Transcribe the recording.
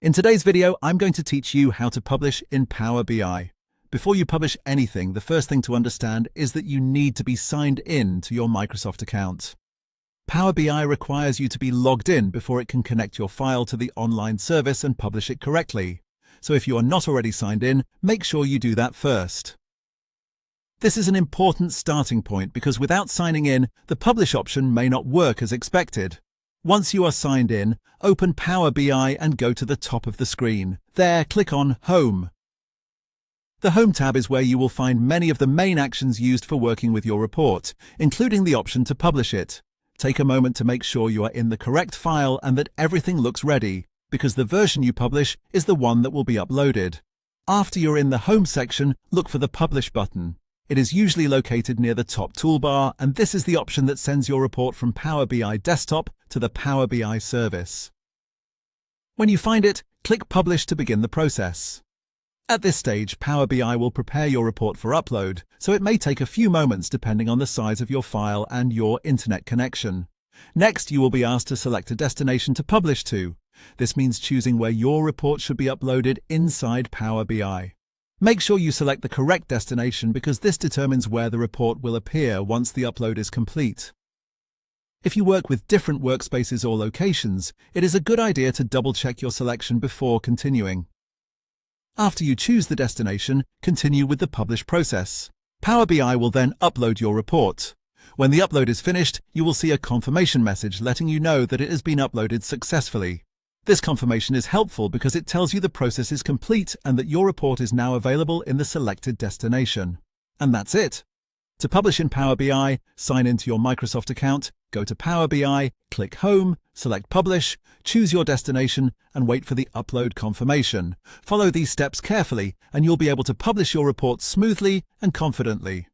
In today's video, I'm going to teach you how to publish in Power BI. Before you publish anything, the first thing to understand is that you need to be signed in to your Microsoft account. Power BI requires you to be logged in before it can connect your file to the online service and publish it correctly. So if you are not already signed in, make sure you do that first. This is an important starting point because without signing in, the publish option may not work as expected. Once you are signed in, open Power BI and go to the top of the screen. There, click on Home. The Home tab is where you will find many of the main actions used for working with your report, including the option to publish it. Take a moment to make sure you are in the correct file and that everything looks ready, because the version you publish is the one that will be uploaded. After you're in the Home section, look for the Publish button. It is usually located near the top toolbar, and this is the option that sends your report from Power BI Desktop to the Power BI service. When you find it, click Publish to begin the process. At this stage, Power BI will prepare your report for upload, so it may take a few moments depending on the size of your file and your internet connection. Next, you will be asked to select a destination to publish to. This means choosing where your report should be uploaded inside Power BI. Make sure you select the correct destination because this determines where the report will appear once the upload is complete. If you work with different workspaces or locations, it is a good idea to double-check your selection before continuing. After you choose the destination, continue with the publish process. Power BI will then upload your report. When the upload is finished, you will see a confirmation message letting you know that it has been uploaded successfully. This confirmation is helpful because it tells you the process is complete and that your report is now available in the selected destination. And that's it. To publish in Power BI, sign into your Microsoft account, go to Power BI, click Home, select Publish, choose your destination, and wait for the upload confirmation. Follow these steps carefully, and you'll be able to publish your report smoothly and confidently.